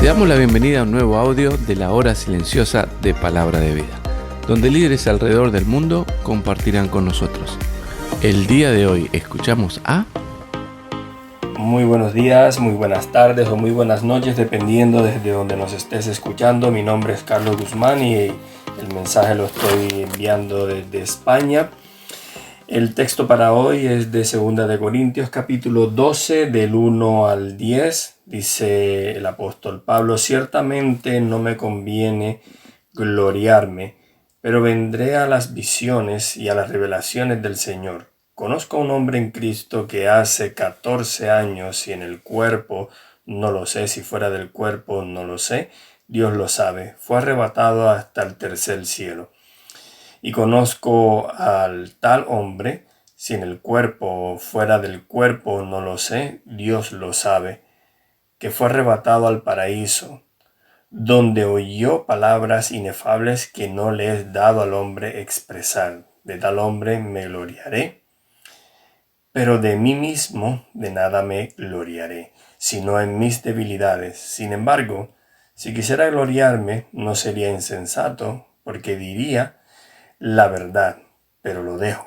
Te damos la bienvenida a un nuevo audio de la hora silenciosa de Palabra de Vida, donde líderes alrededor del mundo compartirán con nosotros. El día de hoy escuchamos a... Muy buenos días, muy buenas tardes o muy buenas noches, dependiendo desde donde nos estés escuchando. Mi nombre es Carlos Guzmán y el mensaje lo estoy enviando desde España. El texto para hoy es de 2 de Corintios, capítulo 12, del 1 al 10. Dice el apóstol Pablo: ciertamente no me conviene gloriarme, pero vendré a las visiones y a las revelaciones del Señor. Conozco a un hombre en Cristo que hace 14 años, y en el cuerpo no lo sé, si fuera del cuerpo no lo sé, Dios lo sabe, fue arrebatado hasta el tercer cielo. Y conozco al tal hombre, si en el cuerpo o fuera del cuerpo no lo sé, Dios lo sabe, que fue arrebatado al paraíso, donde oyó palabras inefables que no le es dado al hombre expresar. De tal hombre me gloriaré, pero de mí mismo de nada me gloriaré, sino en mis debilidades. Sin embargo, si quisiera gloriarme, no sería insensato, porque diría la verdad, pero lo dejo,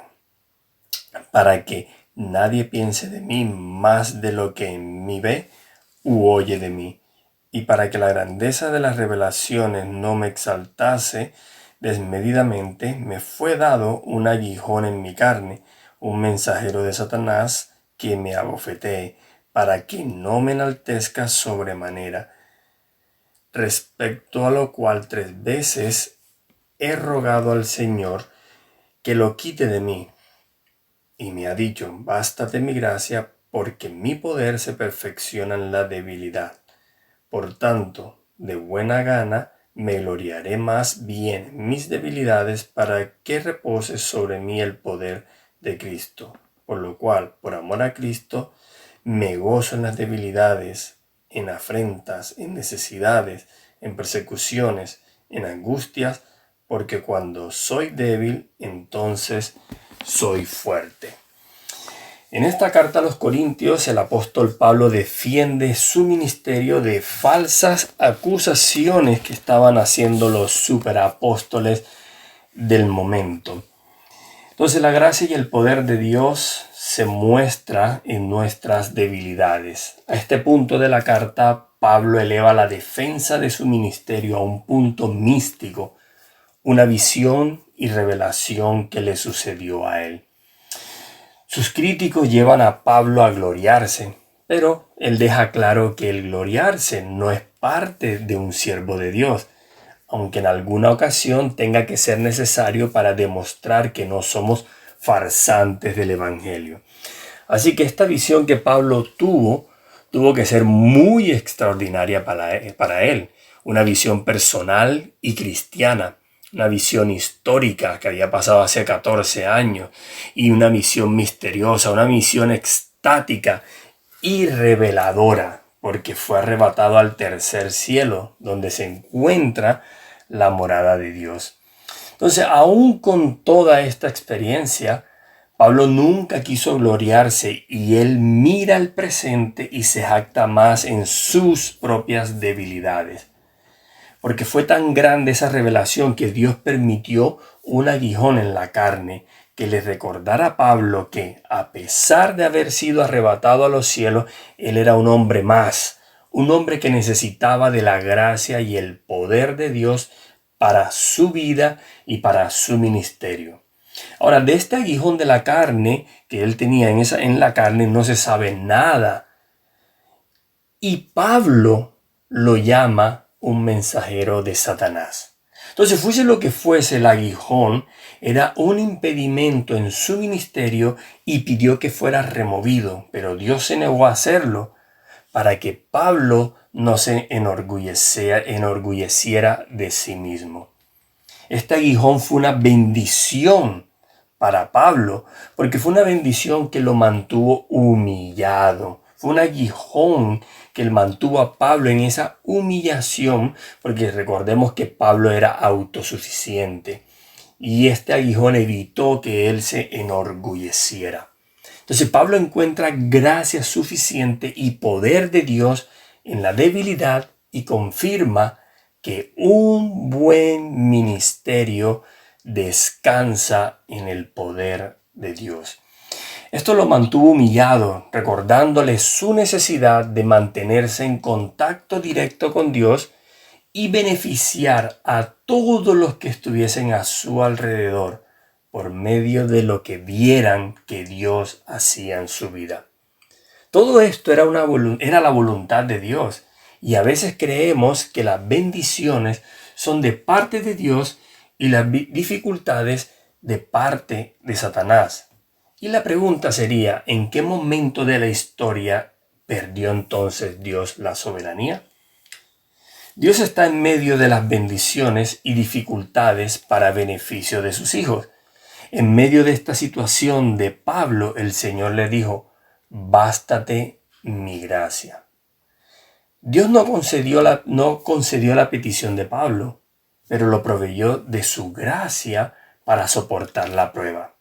para que nadie piense de mí más de lo que en mí ve u oye de mí, y para que la grandeza de las revelaciones no me exaltase desmedidamente, me fue dado un aguijón en mi carne, un mensajero de Satanás que me abofetee, para que no me enaltezca sobremanera. Respecto a lo cual 3 veces he rogado al Señor que lo quite de mí. Y me ha dicho: bástate mi gracia, porque mi poder se perfecciona en la debilidad. Por tanto, de buena gana me gloriaré más bien en mis debilidades, para que repose sobre mí el poder de Cristo. Por lo cual, por amor a Cristo, me gozo en las debilidades, en afrentas, en necesidades, en persecuciones, en angustias, porque cuando soy débil, entonces soy fuerte. En esta carta a los Corintios, el apóstol Pablo defiende su ministerio de falsas acusaciones que estaban haciendo los superapóstoles del momento. Entonces, la gracia y el poder de Dios se muestra en nuestras debilidades. A este punto de la carta, Pablo eleva la defensa de su ministerio a un punto místico, una visión y revelación que le sucedió a él. Sus críticos llevan a Pablo a gloriarse, pero él deja claro que el gloriarse no es parte de un siervo de Dios, aunque en alguna ocasión tenga que ser necesario para demostrar que no somos farsantes del Evangelio. Así que esta visión que Pablo tuvo que ser muy extraordinaria para él, una visión personal y cristiana. Una visión histórica que había pasado hace 14 años, y una visión misteriosa, una visión extática y reveladora, porque fue arrebatado al tercer cielo, donde se encuentra la morada de Dios. Entonces, aún con toda esta experiencia, Pablo nunca quiso gloriarse, y él mira el presente y se jacta más en sus propias debilidades. Porque fue tan grande esa revelación que Dios permitió un aguijón en la carne que le recordara a Pablo que, a pesar de haber sido arrebatado a los cielos, él era un hombre más, un hombre que necesitaba de la gracia y el poder de Dios para su vida y para su ministerio. Ahora, de este aguijón de la carne que él tenía en la carne no se sabe nada. Y Pablo lo llama un mensajero de Satanás. Entonces, fuese lo que fuese, el aguijón era un impedimento en su ministerio y pidió que fuera removido, pero Dios se negó a hacerlo para que Pablo no se enorgulleciera de sí mismo. Este aguijón fue una bendición para Pablo, porque fue una bendición que lo mantuvo humillado. Fue un aguijón que mantuvo a Pablo en esa humillación, porque recordemos que Pablo era autosuficiente, y este aguijón evitó que él se enorgulleciera. Entonces Pablo encuentra gracia suficiente y poder de Dios en la debilidad y confirma que un buen ministerio descansa en el poder de Dios. Esto lo mantuvo humillado, recordándole su necesidad de mantenerse en contacto directo con Dios y beneficiar a todos los que estuviesen a su alrededor por medio de lo que vieran que Dios hacía en su vida. Todo esto era la voluntad de Dios, y a veces creemos que las bendiciones son de parte de Dios y las dificultades de parte de Satanás. Y la pregunta sería, ¿en qué momento de la historia perdió entonces Dios la soberanía? Dios está en medio de las bendiciones y dificultades para beneficio de sus hijos. En medio de esta situación de Pablo, el Señor le dijo, bástate mi gracia. Dios no concedió la petición de Pablo, pero lo proveyó de su gracia para soportar la prueba.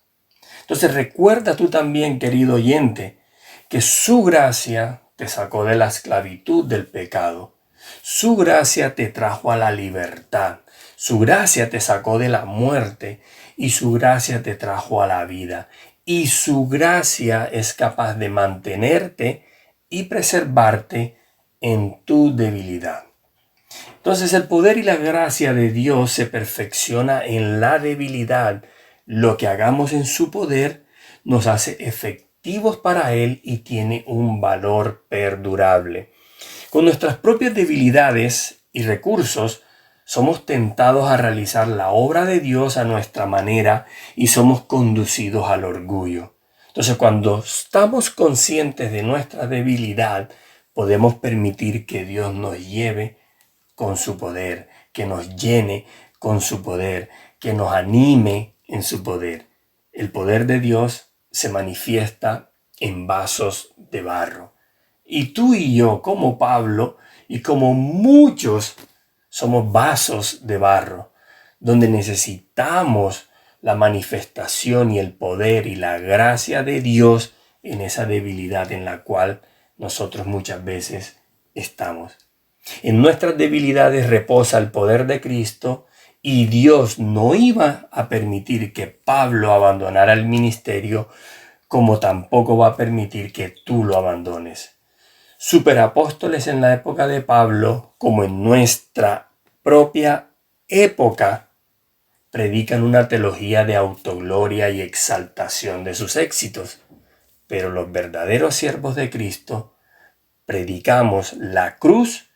Entonces recuerda tú también, querido oyente, que su gracia te sacó de la esclavitud del pecado. Su gracia te trajo a la libertad. Su gracia te sacó de la muerte y su gracia te trajo a la vida. Y su gracia es capaz de mantenerte y preservarte en tu debilidad. Entonces el poder y la gracia de Dios se perfecciona en la debilidad. Lo que hagamos en su poder nos hace efectivos para Él y tiene un valor perdurable. Con nuestras propias debilidades y recursos, somos tentados a realizar la obra de Dios a nuestra manera y somos conducidos al orgullo. Entonces, cuando estamos conscientes de nuestra debilidad, podemos permitir que Dios nos lleve con su poder, que nos llene con su poder, que nos anime en su poder. El poder de Dios se manifiesta en vasos de barro. Y tú y yo, como Pablo y como muchos, somos vasos de barro, donde necesitamos la manifestación y el poder y la gracia de Dios en esa debilidad en la cual nosotros muchas veces estamos. En nuestras debilidades reposa el poder de Cristo y Dios no iba a permitir que Pablo abandonara el ministerio, como tampoco va a permitir que tú lo abandones. Superapóstoles en la época de Pablo, como en nuestra propia época, predican una teología de autogloria y exaltación de sus éxitos. Pero los verdaderos siervos de Cristo predicamos la cruz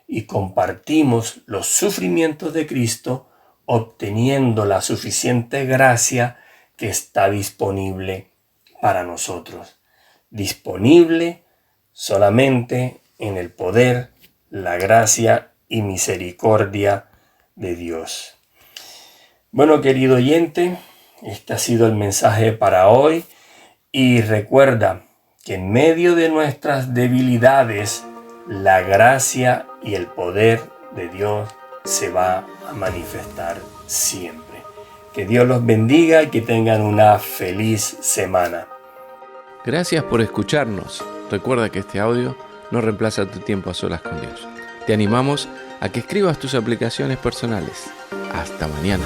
y compartimos los sufrimientos de Cristo, obteniendo la suficiente gracia que está disponible para nosotros. Disponible solamente en el poder, la gracia y misericordia de Dios. Bueno, querido oyente, este ha sido el mensaje para hoy. Y recuerda que en medio de nuestras debilidades, la gracia y el poder de Dios se va a manifestar siempre. Que Dios los bendiga y que tengan una feliz semana. Gracias por escucharnos. Recuerda que este audio no reemplaza tu tiempo a solas con Dios. Te animamos a que escribas tus aplicaciones personales. Hasta mañana.